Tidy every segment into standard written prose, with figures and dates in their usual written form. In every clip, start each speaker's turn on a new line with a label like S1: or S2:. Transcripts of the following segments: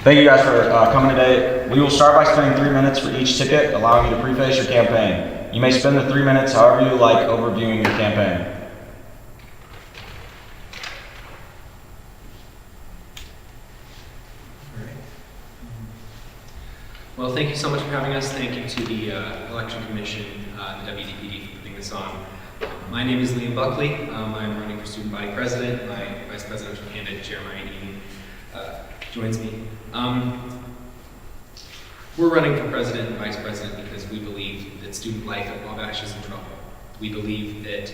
S1: Thank you guys for coming today. We will start by spending 3 minutes for each ticket, allowing you to preface your campaign. You may spend the 3 minutes however you like overviewing your campaign.
S2: Well, thank you so much for having us. Thank you to the Election Commission and the WDPD for putting this on. My name is Garrett&Buckley. I'm running for student body president. My vice presidential candidate, Jeremiah Eaton, joins me. We're running for president and vice president because we believe that student life at Wabash is in trouble. We believe that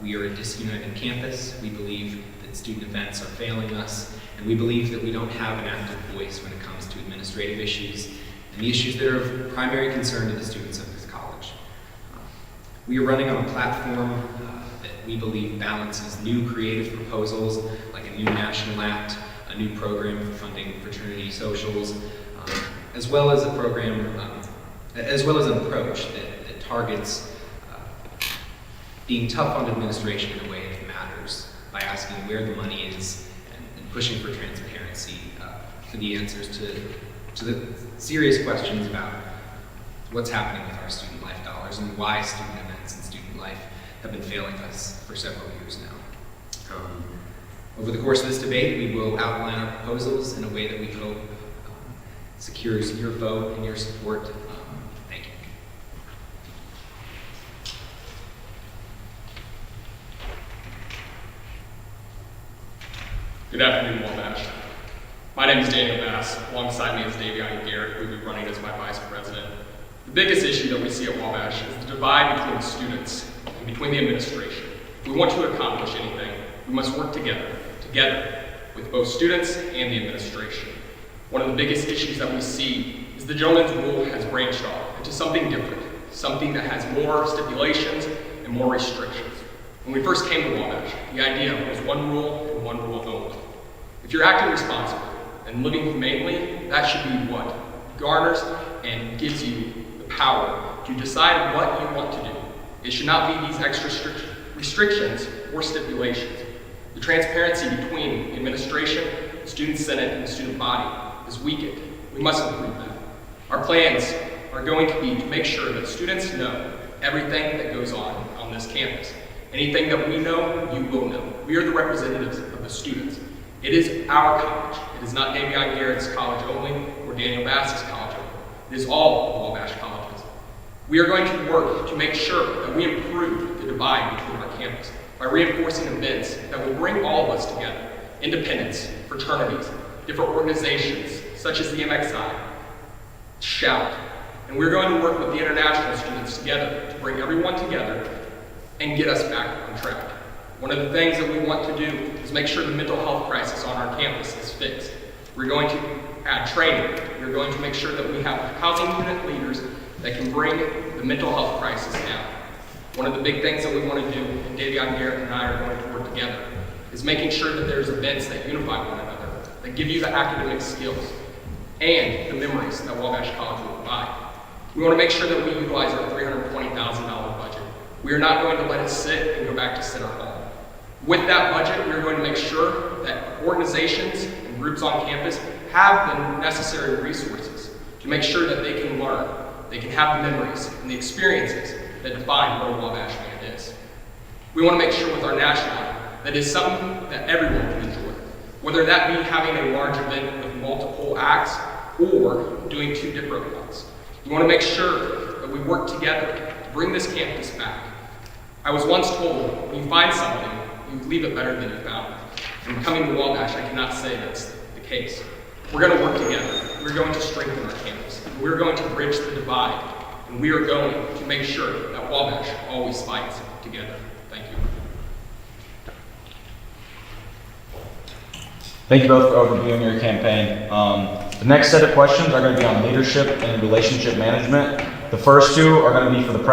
S2: we are a disunited campus. We believe that student events are failing us. And we believe that we don't have an active voice when it comes to administrative issues and the issues that are of primary concern to the students of this college. We are running on a platform that we believe balances new creative proposals like a new national act, a new program for funding fraternity socials, as well as a program, as well as an approach that targets being tough on administration in a way that matters by asking where the money is and pushing for transparency for the answers to the serious questions about what's happening with our student life dollars and why student events and student life have been failing us for several years now. Over the course of this debate, we will outline our proposals in a way that we hope secures your vote and your support. Thank you.
S3: Good afternoon, Wabash. My name is Daniel Bass. Alongside me is Davionne and Garrett, who will be running as my vice president. The biggest issue that we see at Wabash is the divide between the students and between the administration. If we want to accomplish anything, we must work together with both students and the administration. One of the biggest issues that we see is the gentleman's rule has branched off into something different, something that has more stipulations and more restrictions. When we first came to Wabash, the idea was one rule and one rule only. If you're acting responsibly and living humanely, that should be what garners and gives you the power to decide what you want to do. It should not be these extra restrictions or stipulations. The transparency between the administration, the student senate, and the student body is weakened. We must improve that. Our plans are going to be to make sure that students know everything that goes on this campus. Anything that we know, you will know. We are the representatives of the students. It is our college. It is not Davionne Garrett's college only or Daniel Bass's college only. It is all of Wabash colleges. We are going to work to make sure that we improve the divide between our campus by reinforcing events that will bring all of us together. Independents, fraternities, different organizations such as the MXI, Shout. And we're going to work with the international students together to bring everyone together and get us back on track. One of the things that we want to do is make sure the mental health crisis on our campus is fixed. We're going to add training. We're going to make sure that we have housing unit leaders that can bring the mental health crisis down. One of the big things that we want to do, and Davionne Garrett and I are going to work together, is making sure that there's events that unify one another, that give you the academic skills and the memories that Wabash College will provide. We want to make sure that we utilize our $320,000 budget. We are not going to let it sit and go back to Center Hall. With that budget, we are going to make sure that organizations and groups on campus have the necessary resources to make sure that they can learn, they can have the memories and the experiences that define what a Wabash man is. We want to make sure with our national act that is something that everyone can enjoy, whether that be having a large event with multiple acts or doing 2 different ones. We want to make sure that we work together to bring this campus back. I was once told, when you find something, you leave it better than you found it. And coming to Wabash, I cannot say that's the case. We're going to work together. We're going to strengthen our campus. We're going to bridge the divide. And we are going to make sure that Wabash always fights together. Thank you.
S1: Thank you both for overviewing your campaign. The next set of questions are going to be on leadership and relationship management. The first 2 are going to be for the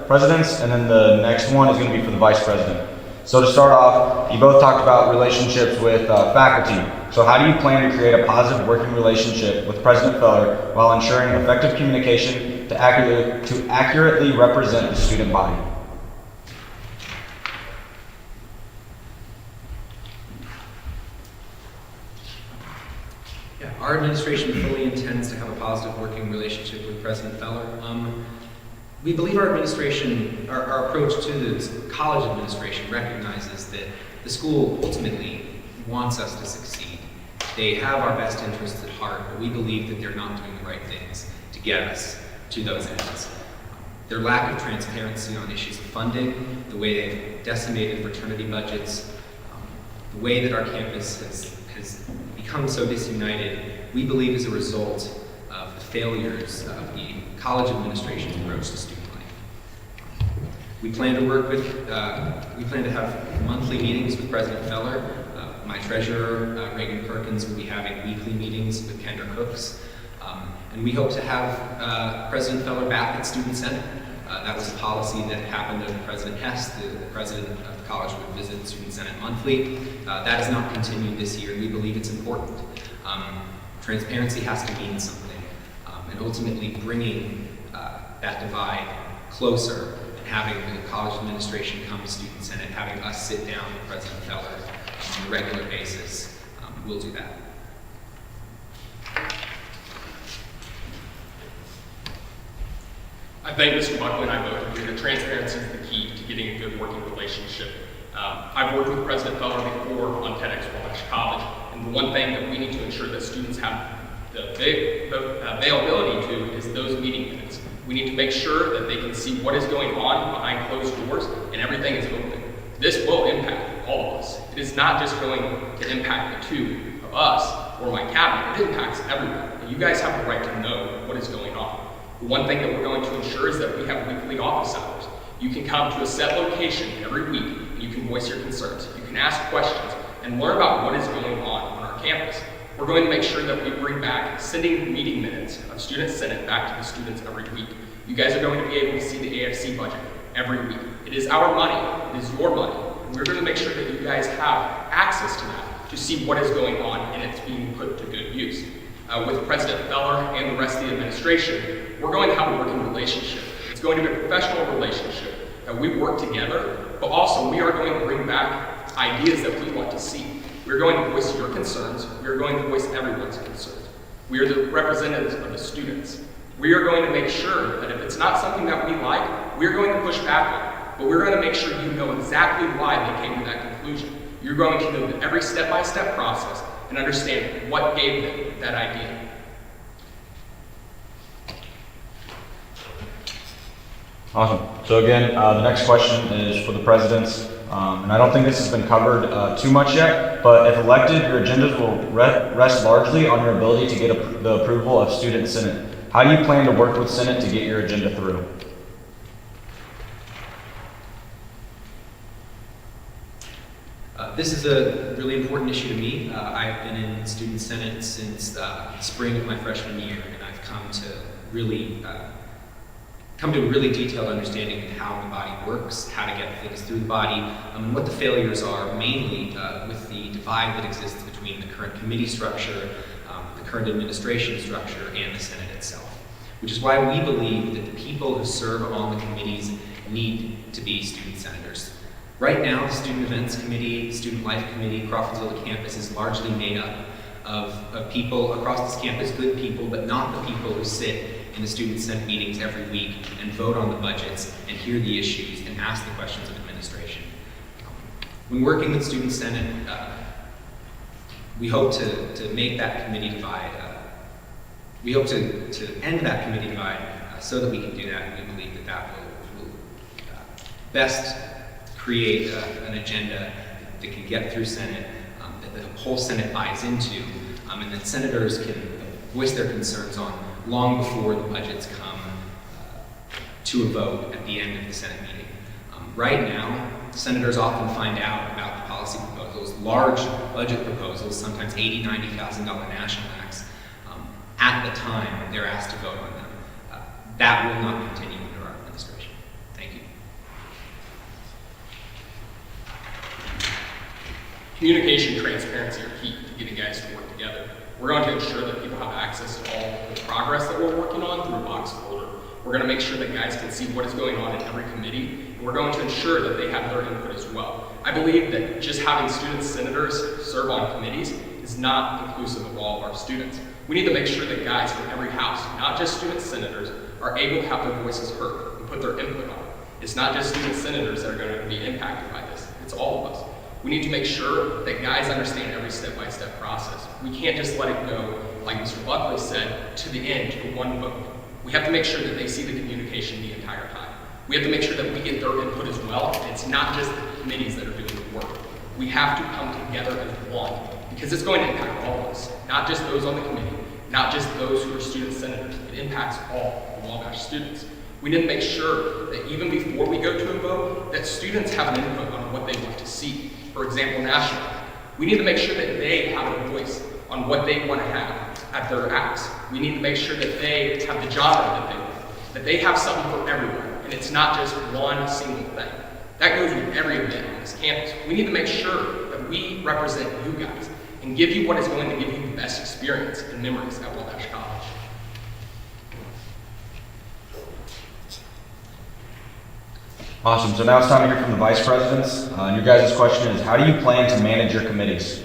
S1: presidents, and then the next one is going to be for the vice president. So to start off, you both talked about relationships with faculty. So how do you plan to create a positive working relationship with President Feller while ensuring effective communication to accurately represent the student body?
S2: Yeah, our administration fully intends to have a positive working relationship with President Feller. We believe our administration, our approach to the college administration recognizes that the school ultimately wants us to succeed. They have our best interests at heart, but we believe that they're not doing the right things to get us to those ends. Their lack of transparency on issues of funding, the way they've decimated fraternity budgets, the way that our campus has become so disunited, we believe is a result of the failures of the college administration's approach to student life. We plan to work with, we plan to have monthly meetings with President Feller. My treasurer, Reagan Perkins, will be having weekly meetings with Kendra Cooks. And we hope to have President Feller back at Student Senate. That was a policy that happened under President Hess. The president of the college would visit Student Senate monthly. That has not continued this year, and we believe it's important. Transparency has to mean something. And ultimately bringing that divide closer and having the college administration come to Student Senate, having us sit down with President Feller on a regular basis, we'll do that.
S3: I think Mr. Buckley and I both agree that transparency is the key to getting a good working relationship. I've worked with President Feller before on TEDx Wabash College, and the one thing that we need to ensure that students have the availability to is those meeting minutes. We need to make sure that they can see what is going on behind closed doors and everything is open. This will impact all of us. It is not just going to impact the two of us or my cabinet, it impacts everyone. And you guys have the right to know what is going on. The one thing that we're going to ensure is that we have weekly office hours. You can come to a set location every week and you can voice your concerns. You can ask questions and learn about what is going on our campus. We're going to make sure that we bring back sending meeting minutes of Student Senate back to the students every week. You guys are going to be able to see the AFC budget every week. It is our money, it is your money. And we're going to make sure that you guys have access to that to see what is going on and it's being put to good use. With President Feller and the rest of the administration, we're going to have a working relationship. It's going to be a professional relationship that we work together, but also we are going to bring back ideas that we want to see. We're going to voice your concerns. We're going to voice everyone's concerns. We are the representatives of the students. We are going to make sure that if it's not something that we like, we're going to push back on it. But we're going to make sure you know exactly why they came to that conclusion. You're going to know every step-by-step process and understand what gave them that idea.
S1: Awesome. So again, the next question is for the presidents, and I don't think this has been covered too much yet, but if elected, your agendas will rest largely on your ability to get the approval of Student Senate. How do you plan to work with Senate to get your agenda through?
S2: This is a really important issue to me. I've been in Student Senate since the spring of my freshman year, and I've come to a really detailed understanding of how the body works, how to get things through the body, and what the failures are, mainly with the divide that exists between the current committee structure, the current administration structure, and the Senate itself. Which is why we believe that the people who serve on the committees need to be student senators. Right now, the Student Events Committee, Student Life Committee, Crawfordsville campus is largely made up of people across this campus, good people, but not the people who sit in the Student Senate meetings every week and vote on the budgets and hear the issues and ask the questions of administration. When working with Student Senate, we hope to make that committee divide. We hope to end that committee divide so that we can do that, and we believe that that will best create an agenda that can get through Senate, that the whole Senate buys into, and that senators can voice their concerns on long before the budgets come to a vote at the end of the Senate meeting. Right now, senators often find out about the policy proposals, large budget proposals, sometimes $80,000, $90,000 national acts, at the time they're asked to vote on them. That will not continue under our administration. Thank you.
S3: Communication, transparency are key to getting guys to work together. We're going to ensure that people have access to all the progress that we're working on through a box folder. We're going to make sure that guys can see what is going on in every committee, and we're going to ensure that they have their input as well. I believe that just having student senators serve on committees is not inclusive of all of our students. We need to make sure that guys from every house, not just student senators, are able to have their voices heard and put their input on it. It's not just student senators that are going to be impacted by this, it's all of us. We need to make sure that guys understand every step-by-step process. We can't just let it go, like Mr. Buckley said, to the end, to one vote. We have to make sure that they see the communication the entire time. We have to make sure that we get their input as well, and it's not just the committees that are doing the work. We have to come together as one, because it's going to impact all of us, not just those on the committee, not just those who are student senators. It impacts all the Wabash students. We need to make sure that even before we go to a vote, that students have an input on what they want to see. For example, national. We need to make sure that they have a voice on what they want to have at their acts. We need to make sure that they have the genre that they want, that they have something for everyone, and it's not just one single thing. That goes with every event on this campus. We need to make sure that we represent you guys and give you what is going to give you the best experience and memories at Wabash College.
S1: Awesome. So now it's time to hear from the vice presidents. And your guys' question is, how do you plan to manage your committees?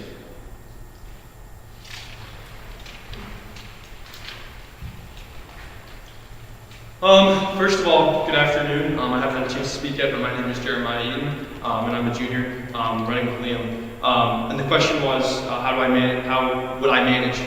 S4: First of all, good afternoon. I haven't had a chance to speak yet, but my name is Garrett Eaton, and I'm a junior running with Liam. And the question was, how would I manage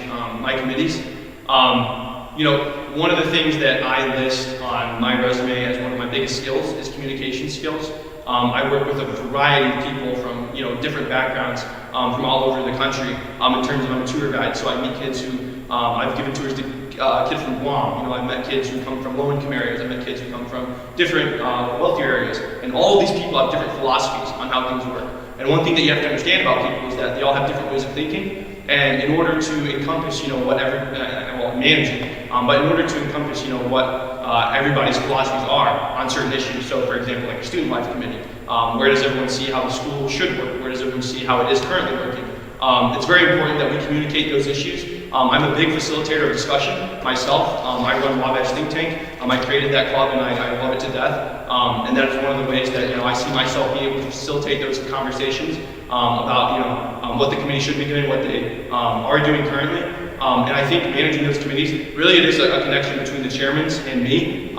S4: my committees? One of the things that I list on my resume as one of my biggest skills is communication skills. I work with a variety of people from different backgrounds from all over the country. In terms of I'm a tour guide, so I meet kids who I've given tours to. Kids from Guam, I've met kids who come from low-income areas, I've met kids who come from different wealthier areas, and all of these people have different philosophies on how things work. And one thing that you have to understand about people is that they all have different ways of thinking, and in order to encompass, managing, but in order to encompass, what everybody's philosophies are on certain issues. So, for example, like a student life committee, where does everyone see how the school should work? Where does everyone see how it is currently working? It's very important that we communicate those issues. I'm a big facilitator of discussion myself. I run Wabash Think Tank. I created that club and I love it to death. And that's one of the ways that I see myself being able to facilitate those conversations about what the committee should be doing, what they are doing currently. And I think managing those committees, really it is a connection between the chairmen and me,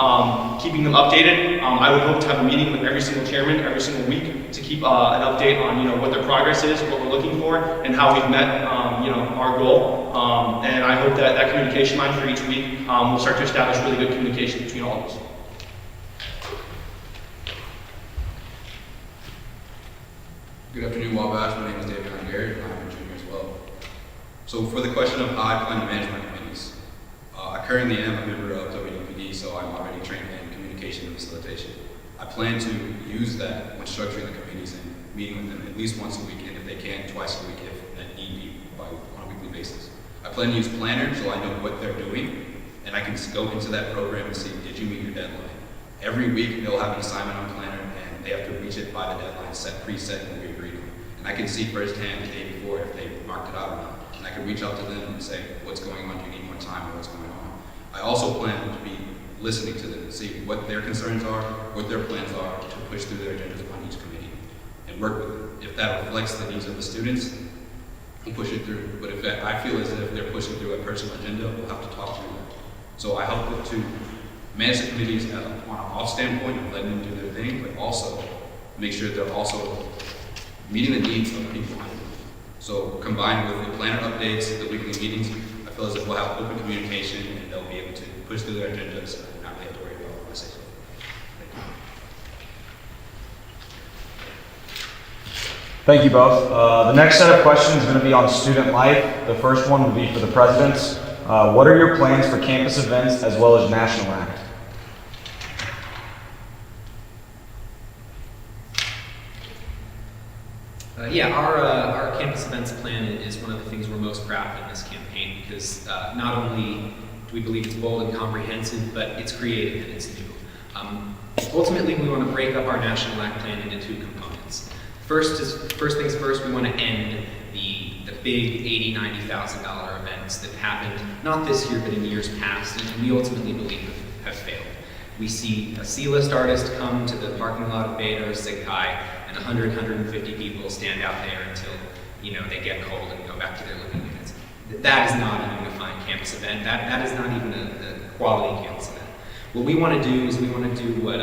S4: keeping them updated. I would hope to have a meeting with every single chairman every single week to keep an update on what their progress is, what we're looking for, and how we've met our goal. And I hope that communication line for each week will start to establish really good communication between all of us.
S5: Good afternoon, Wabash. My name is Davionne Garrett, and I'm a junior as well. So for the question of how I plan to manage my committees, I currently am a member of WPD, so I'm already trained in communication and facilitation. I plan to use that when structuring the committees and meeting with them at least once a week, and if they can, twice a week if that need be on a weekly basis. I plan to use Planner so I know what they're doing, and I can go into that program and see, did you meet your deadline? Every week they'll have an assignment on Planner, and they have to reach it by the deadline preset when we agreed on. And I can see firsthand the day before if they marked it out or not. And I can reach out to them and say, what's going on? Do you need more time or what's going on? I also plan to be listening to them and see what their concerns are, what their plans are to push through their agendas on each committee and work with them. If that reflects the needs of the students, we'll push it through. But if I feel as if they're pushing through a personal agenda, we'll have to talk through that. So I hope to manage the committees on an off standpoint and letting them do their thing, but also make sure they're also meeting the needs of the people. So combined with the planner updates, the weekly meetings, I feel as if we'll have open communication and they'll be able to push through their agendas and not have to worry about what I say.
S1: Thank you both. The next set of questions is going to be on student life. The first one will be for the presidents. What are your plans for campus events as well as National Act?
S2: Our campus events plan is one of the things we're most proud of in this campaign because not only do we believe it's bold and comprehensive, but it's creative and it's new. Ultimately, we want to break up our National Act plan into two components. First things first, we want to end the big $80,000, $90,000 events that happened, not this year, but in years past, and we ultimately believe have failed. We see a C-list artist come to the parking lot of Beta or Sig Chi, and 100, 150 people stand out there until, they get cold and go back to their living that is not a unifying campus event. That is not even a quality campus event. What we want to do is we want to do what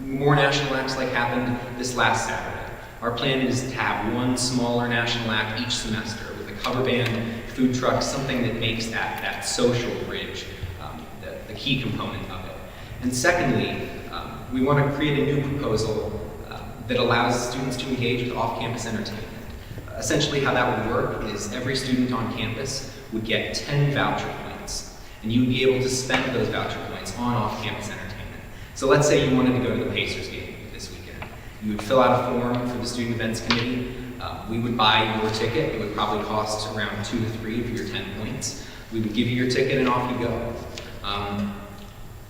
S2: more national acts like happened this last Saturday. Our plan is to have one smaller national act each semester with a cover band, food truck, something that makes that social bridge the key component of it. And secondly, we want to create a new proposal that allows students to engage with off-campus entertainment. Essentially how that would work is every student on campus would get 10 voucher points, and you would be able to spend those voucher points on off-campus entertainment. So let's say you wanted to go to the Pacers game this weekend. You would fill out a form for the Student Events Committee. We would buy your ticket. It would probably cost around 2 to 3 for your 10 points. We would give you your ticket and off you go.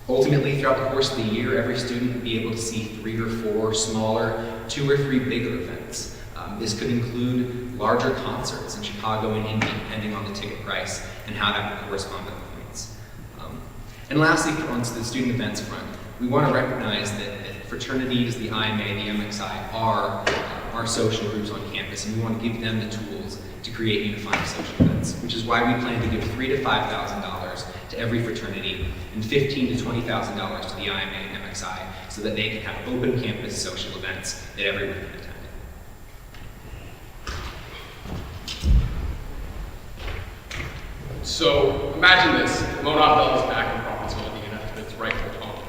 S2: Ultimately, throughout the course of the year, every student would be able to see 3 or 4 smaller, 2 or 3 bigger events. This could include larger concerts in Chicago and Indy, depending on the ticket price and how that would correspond to the points. And lastly, on the student events front, we want to recognize that fraternities, the IMA, the MXI are our social groups on campus, and we want to give them the tools to create unifying social events, which is why we plan to give $3,000 to $5,000 to every fraternity and $15,000 to $20,000 to the IMA and MXI so that they can have open campus social events that everyone can attend.
S3: So imagine this, Mona Bell is back in Crawfordsville, Indiana, its rightful home.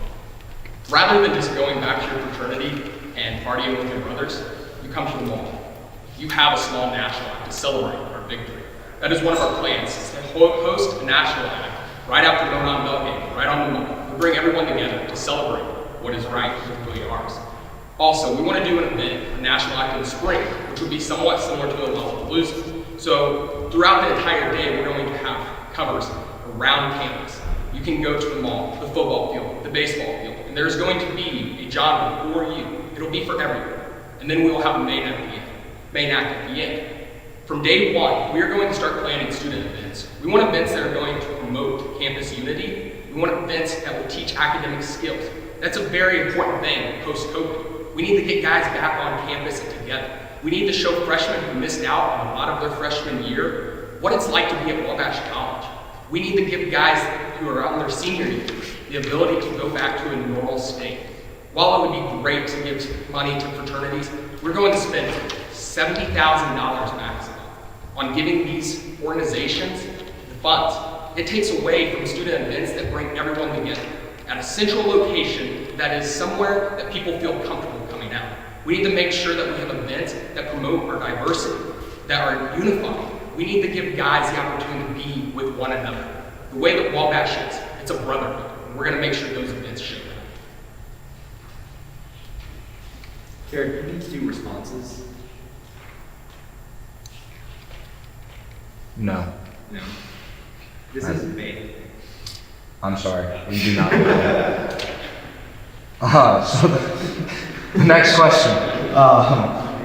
S3: Rather than just going back to your fraternity and partying with your brothers, you come to the mall. You have a small national act to celebrate our victory. That is one of our plans, is to host a national act right after the Mona Bell game, right on the mall. We bring everyone together to celebrate what is right and really ours. Also, we want to do an event, a national act in the spring, which would be somewhat similar to the Lollapalooza. So throughout the entire day, we're going to have covers around campus. You can go to the mall, the football field, the baseball field, and there's going to be a genre for you. It'll be for everyone. And then we will have a main act at the end. From day one, we are going to start planning student events. We want events that are going to promote campus unity. We want events that will teach academic skills. That's a very important thing post-COVID. We need to get guys back on campus and together. We need to show freshmen who missed out on a lot of their freshman year what it's like to be at Wabash College. We need to give guys who are on their senior year the ability to go back to a normal state. While it would be great to give money to fraternities, we're going to spend $70,000 maximum on giving these organizations the funds. It takes away from student events that bring everyone together at a central location that is somewhere that people feel comfortable coming out. We need to make sure that we have events that promote our diversity, that are unifying. We need to give guys the opportunity to be with one another. The way that Wabash is, it's a brotherhood. And we're going to make sure those events show that.
S2: Garrett, you need to do responses.
S1: No.
S2: No. This is debate.
S1: I'm sorry. We do not do that. So the next question.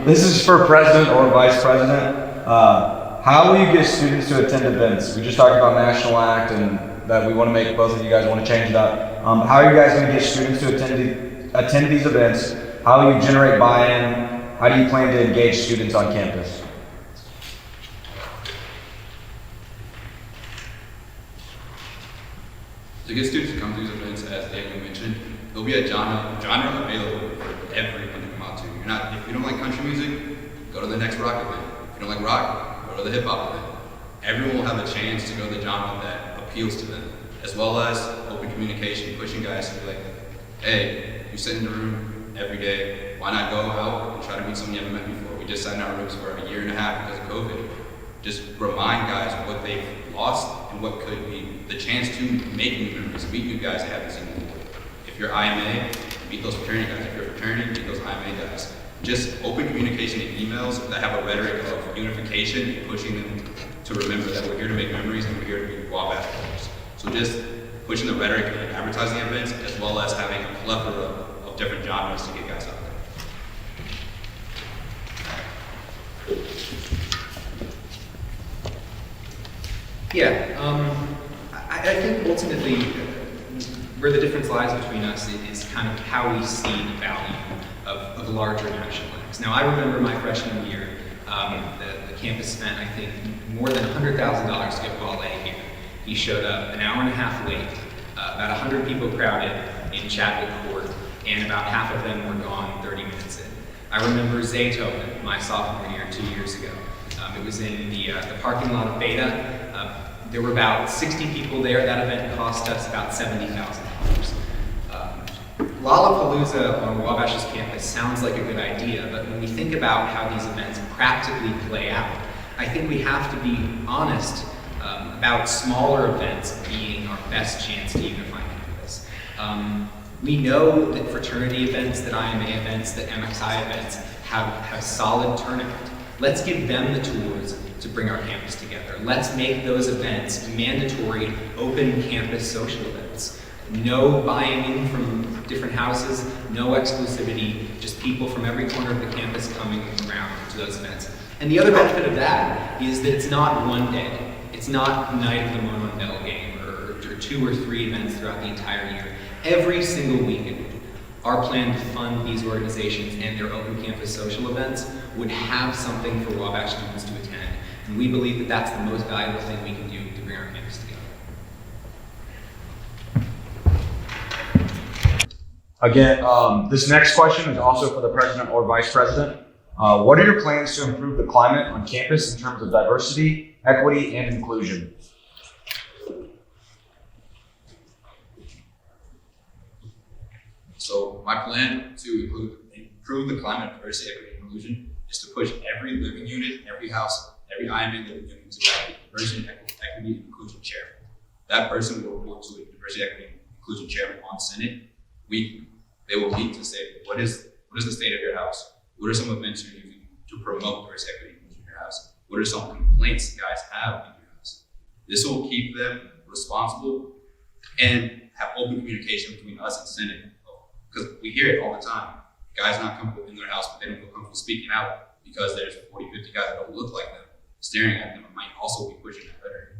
S1: This is for president or vice president. How will you get students to attend events? We just talked about National Act and that we want to make both of you guys want to change that. How are you guys going to get students to attend these events? How will you generate buy-in? How do you plan to engage students on campus?
S5: To get students to come to these events, as Davionne mentioned, there'll be a genre available for everyone to come out to. If you don't like country music, go to the next rock event. If you don't like rock, go to the hip hop event. Everyone will have a chance to go to the genre that appeals to them, as well as open communication, pushing guys to be like, hey, you sit in the room every day, why not go out and try to meet someone you haven't met before? We just sat in our rooms for a year and a half because of COVID. Just remind guys what they've lost and what could be the chance to make new memories, meet new guys they haven't seen before. If you're IMA, meet those fraternity guys. If you're a fraternity, meet those IMA guys. Just open communication and emails that have a rhetoric of unification and pushing them to remember that we're here to make memories and we're here to be Wabash players. So just pushing the rhetoric and advertising events, as well as having a plethora of different genres to get guys out there.
S2: Yeah, I think ultimately where the difference lies between us is kind of how we see the value of larger national acts. Now, I remember my freshman year, the campus spent, I think, more than $100,000 to get Wale here. He showed up an hour and a half late, about 100 people crowded in Chadwick Court, and about half of them were gone 30 minutes in. I remember Zaytoven, my sophomore year, 2 years ago. It was in the parking lot of Beta. There were about 60 people there. That event cost us about $70,000. Lollapalooza on Wabash's campus sounds like a good idea, but when we think about how these events practically play out, I think we have to be honest about smaller events being our best chance to unify campus. We know that fraternity events, that IMA events, that MXI events have solid turnout. Let's give them the tools to bring our campus together. Let's make those events mandatory open campus social events. No buying in from different houses, no exclusivity, just people from every corner of the campus coming around to those events. And the other benefit of that is that it's not one day. It's not Night of the Monon Bell game or 2 or 3 events throughout the entire year. Every single weekend, our plan to fund these organizations and their open campus social events would have something for Wabash students to attend. And we believe that that's the most valuable thing we can do to bring our campus together.
S1: Again, this next question is also for the president or vice president. What are your plans to improve the climate on campus in terms of diversity, equity, and inclusion?
S5: So my plan to improve the climate of diversity, equity, and inclusion is to push every living unit, every house, every IMA living unit to have a diversity, equity, and inclusion chairman. That person will report to a diversity, equity, and inclusion chairman on Senate weekly. They will meet to say, what is the state of your house? What are some events you're using to promote diversity, equity, and inclusion in your house? What are some complaints you guys have in your house? This will keep them responsible and have open communication between us and Senate. Because we hear it all the time. Guys not comfortable in their house, but they don't feel comfortable speaking out because there's 40, 50 guys that don't look like them staring at them and might also be pushing that rhetoric.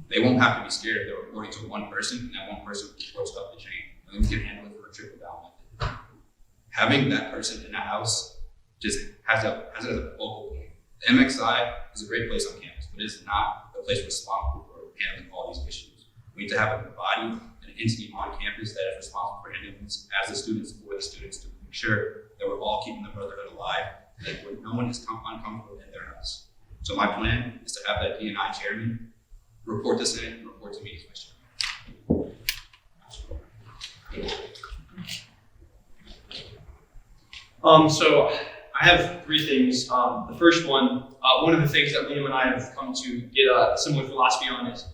S5: They won't have to be scared if they're reporting to one person and that one person reports up the chain. And then we can handle it for a trickle down method. Having that person in the house just has it as a focal point. The MXI is a great place on campus, but it's not the place responsible for handling all these issues. We need to have a body, an entity on campus that is responsible for handling this as the students, for the students, to make sure that we're all keeping the brotherhood alive, and that no one is uncomfortable in their house. So my plan is to have that D&I chairman report to Senate and report to me as vice chairman.
S4: So I have 3 things. The first one of the things that Liam and I have come to get a similar philosophy on is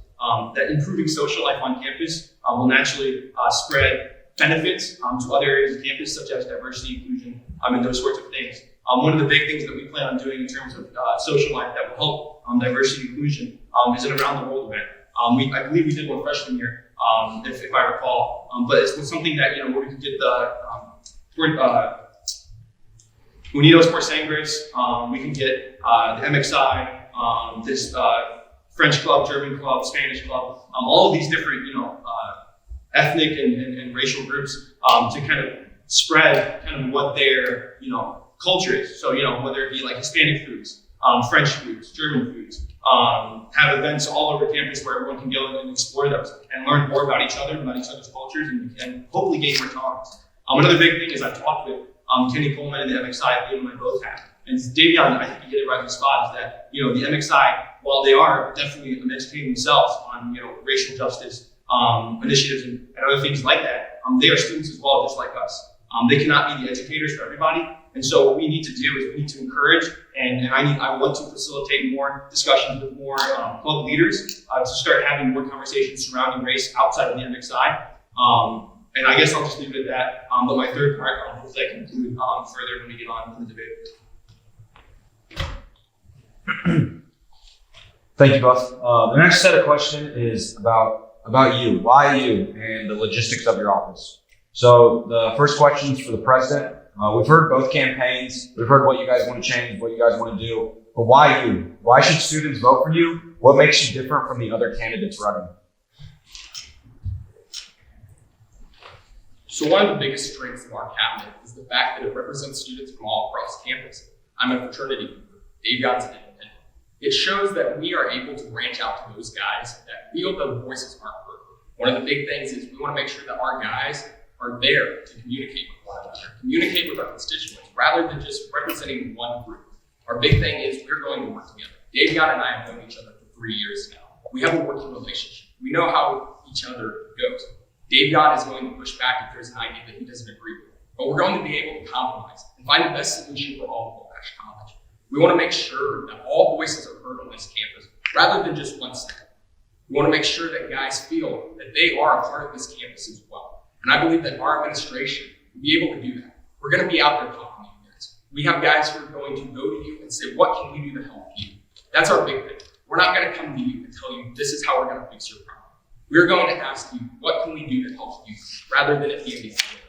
S4: that improving social life on campus will naturally spread benefits to other areas of campus, such as diversity, inclusion, and those sorts of things. One of the big things that we plan on doing in terms of social life that will help diversity and inclusion is an around the world event. I believe we did one freshman year, if I recall, but it's something that, where we could get the Unidos por Sangres, we can get the MXI, this French club, German club, Spanish club, all of these different, ethnic and racial groups to kind of spread kind of what their, culture is. So, whether it be like Hispanic foods, French foods, German foods, have events all over campus where everyone can go and explore those and learn more about each other, about each other's cultures, and hopefully gain more tolerance. Another big thing is I've talked with Kenny Coleman and the MXI, Liam and I both have. And Davionne, I think you get it right on the spot, is that, the MXI, while they are definitely educating themselves on, racial justice initiatives and other things like that, they are students as well, just like us. They cannot be the educators for everybody. And so what we need to do is we need to encourage, and I want to facilitate more discussions with more club leaders to start having more conversations surrounding race outside of the MXI. And I guess I'll just leave it at that. But my third part, hopefully I can conclude further when we get on to the debate.
S1: Thank you both. The next set of questions is about you. Why you and the logistics of your office. So the first question is for the president. We've heard both campaigns. We've heard what you guys want to change, what you guys want to do. But why you? Why should students vote for you? What makes you different from the other candidates running?
S3: So one of the biggest strengths of our cabinet is the fact that it represents students from all across campus. I'm a fraternity member. Davionne's an independent. It shows that we are able to branch out to those guys that feel the voices aren't heard. One of the big things is we want to make sure that our guys are there to communicate with one another, communicate with our constituents, rather than just representing one group. Our big thing is we're going to work together. Davionne and I have known each other for 3 years now. We have a working relationship. We know how each other goes. Davionne is going to push back if there's an idea that he doesn't agree with. But we're going to be able to compromise and find the best solution for all of Wabash College. We want to make sure that all voices are heard on this campus, rather than just one side. We want to make sure that guys feel that they are a part of this campus as well. And I believe that our administration will be able to do that. We're going to be out there talking to you guys. We have guys who are going to go to you and say, what can we do to help you? That's our big thing. We're not going to come to you and tell you, this is how we're going to fix your problem. We're going to ask you, what can we do to help you, rather than it being the other way.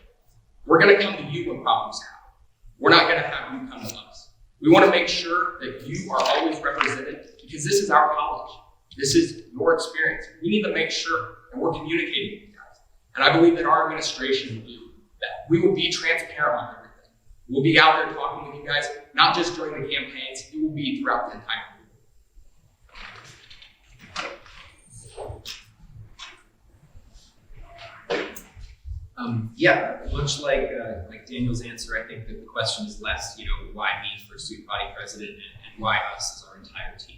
S3: We're going to come to you when problems happen. We're not going to have you come to us. We want to make sure that you are always represented, because this is our college. This is your experience. We need to make sure that we're communicating with you guys. And I believe that our administration will do that. We will be transparent on everything. We'll be out there talking with you guys, not just during the campaigns, it will be throughout the entire year.
S2: Much like Daniel's answer, I think that the question is less, why me for student body president and why us as our entire team.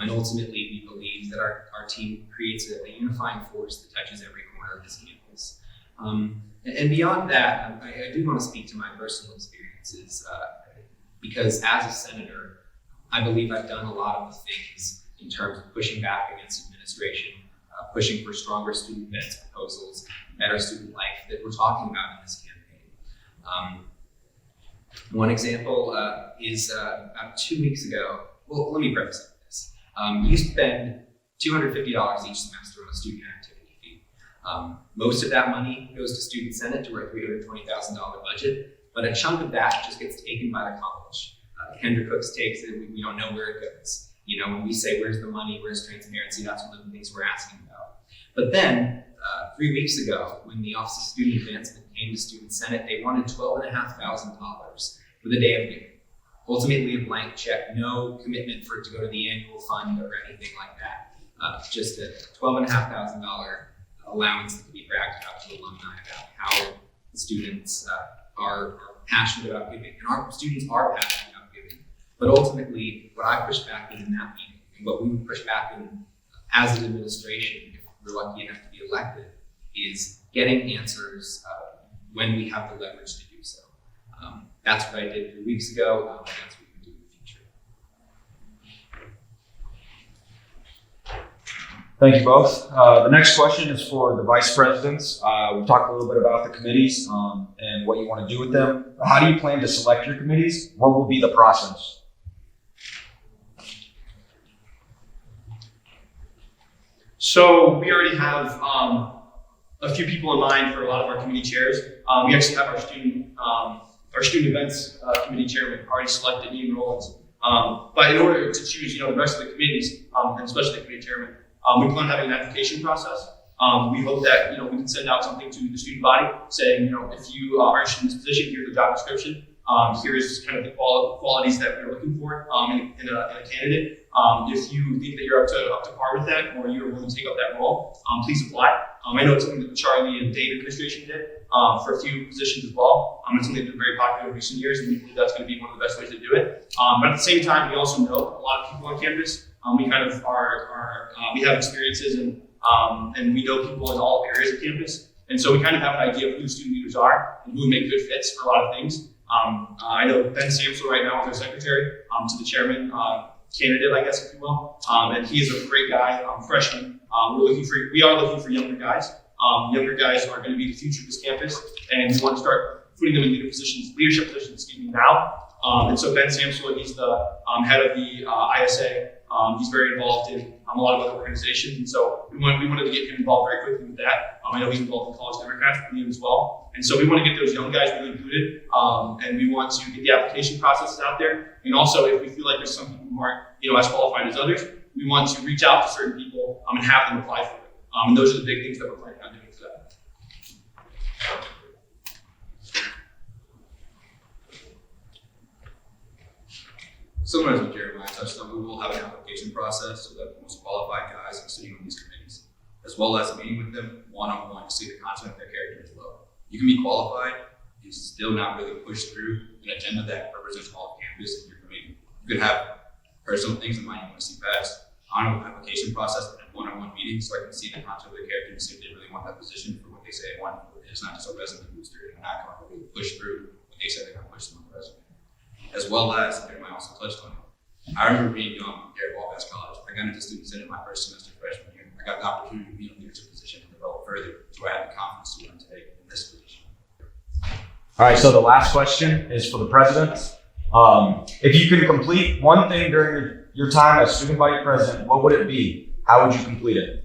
S2: And ultimately, we believe that our team creates a unifying force that touches every corner of this campus. And beyond that, I do want to speak to my personal experiences because as a senator, I believe I've done a lot of the things in terms of pushing back against administration, pushing for stronger student events proposals, better student life that we're talking about in this campaign. One example is about 2 weeks ago. Well, let me preface it with this. You spend $250 each semester on a student activity fee. Most of that money goes to Student Senate to our $320,000 budget, but a chunk of that just gets taken by the college. Kendra Cooks takes it, we don't know where it goes. When we say, where's the money, where's transparency, that's one of the things we're asking about. But then, 3 weeks ago, when the Office of Student Advancement came to Student Senate, they wanted $12,500 for the day of giving. Ultimately, a blank check, no commitment for it to go to the annual fund or anything like that. Just a $12,500 allowance to be bragged about to alumni about how the students are passionate about giving. And our students are passionate about giving. But ultimately, what I pushed back in that meeting, and what we would push back in as an administration, if we're lucky enough to be elected, is getting answers when we have the leverage to do so. That's what I did 3 weeks ago. That's what we can do in the future.
S1: Thank you both. The next question is for the vice presidents. We talked a little bit about the committees and what you want to do with them. How do you plan to select your committees? What will be the process?
S4: So we already have a few people in mind for a lot of our committee chairs. We actually have our student events committee chairman already selected, Eaton. But in order to choose, the rest of the committees, and especially the committee chairman, we plan on having an application process. We hope that we can send out something to the student body saying, if you are interested in this position, here's the job description. Here's kind of the qualities that we're looking for in a candidate. If you think that you're up to par with that, or you're willing to take up that role, please apply. I know it's something that the Charlie and Dave administration did for a few positions as well. It's something that's been very popular in recent years, and we believe that's going to be one of the best ways to do it. But at the same time, we also know a lot of people on campus. We kind of we have experiences and we know people in all areas of campus. And so we kind of have an idea of who the student leaders are and who would make good fits for a lot of things. I know Ben Samsel right now is our secretary to the chairman candidate, I guess, if you will. And he is a great guy, freshman. We are looking for younger guys. Younger guys are going to be the future of this campus, and we want to start putting them in leadership positions, now. And so Ben Samsel, he's the head of the ISA. He's very involved in a lot of other organizations, and so we wanted to get him involved very quickly with that. I know he's involved in College Democrats as well, and so we want to get those young guys really included, and we want to get the application processes out there. And also, if we feel like there's some people who aren't as qualified as others, we want to reach out to certain people and have them apply for it. And those are the big things that we're planning on doing for that.
S5: Similar as what Jeremiah touched on, we will have an application process so that the most qualified guys are sitting on these committees, as well as meeting with them one-on-one to see the content of their character as well. You can be qualified and still not really push through an agenda that represents all of campus in your committee. You could have personal things in mind you want to see passed on an application process and a one-on-one meeting, so I can see the content of their character and see if they really want that position for what they say they want. It's not just a resume booster, and not going to really push through what they say they're going to push through on the resume. As well as, Jeremiah also touched on it, I remember being young here at Wabash College. I got into student senate my first semester freshman year. I got the opportunity to be in a leadership position and develop further, so I had the confidence to run today in this position.
S1: All right, so the last question is for the president. If you could complete one thing during your time as student body president, what would it be? How would you complete it?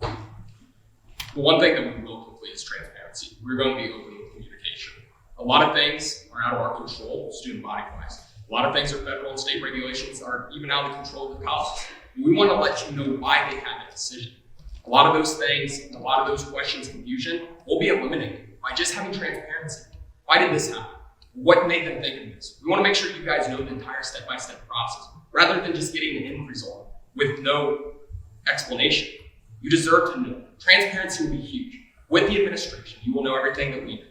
S3: The one thing that we will complete is transparency. We're going to be open with communication. A lot of things are out of our control, student body wise. A lot of things are federal and state regulations are even out of the control of the college. We want to let you know why they had that decision. A lot of those things, a lot of those questions, confusion will be eliminated by just having transparency. Why did this happen? What made them think of this? We want to make sure you guys know the entire step-by-step process, rather than just getting an end result with no explanation. You deserve to know. Transparency will be huge. With the administration, you will know everything that we know.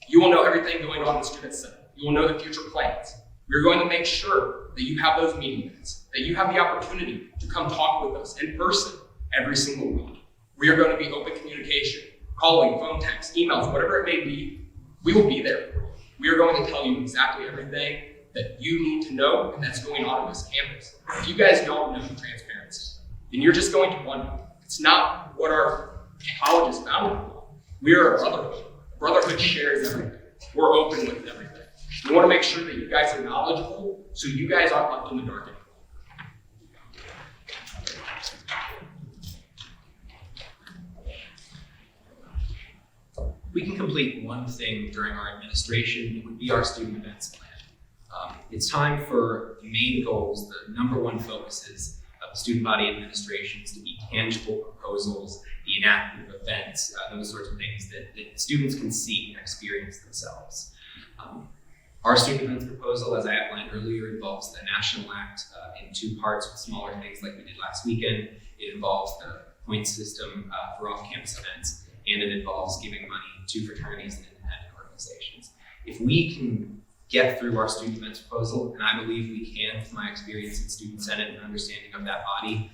S3: You will know everything going on in the Student Senate. You will know the future plans. We're going to make sure that you have those meeting minutes, that you have the opportunity to come talk with us in person every single week. We are going to be open communication, calling, phone, text, emails, whatever it may be. We will be there for you. We are going to tell you exactly everything that you need to know and that's going on this campus. If you guys don't know transparency, then you're just going to wonder. It's not what our college is founded on. We are a brotherhood. A brotherhood shares everything. We're open with everything. We want to make sure that you guys are knowledgeable so you guys aren't left in the dark anymore.
S2: We can complete one thing during our administration, it would be our student events plan. It's time for the main goals, the number one focuses of the student body administrations to be tangible proposals, the enacted events, those sorts of things that students can see and experience themselves. Our student events proposal, as I outlined earlier, involves the National Act in two parts with smaller things like we did last weekend. It involves the point system for off-campus events, and it involves giving money to fraternities and independent organizations. If we can get through our student events proposal, and I believe we can with my experience in Student Senate and understanding of that body,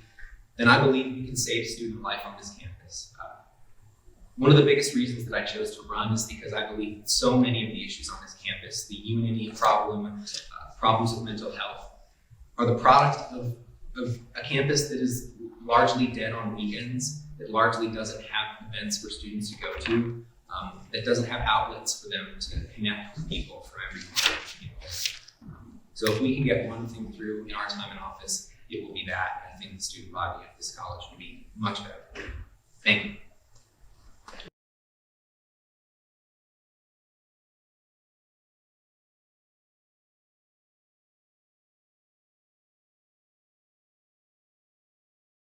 S2: then I believe we can save student life on this campus. One of the biggest reasons that I chose to run is because I believe that so many of the issues on this campus, the unity problem, problems with mental health, are the product of a campus that is largely dead on weekends, that largely doesn't have events for students to go to, that doesn't have outlets for them to connect with people from every part of the campus. So if we can get one thing through in our time in office, it will be that. I think the student body at this college will be much better. Thank you.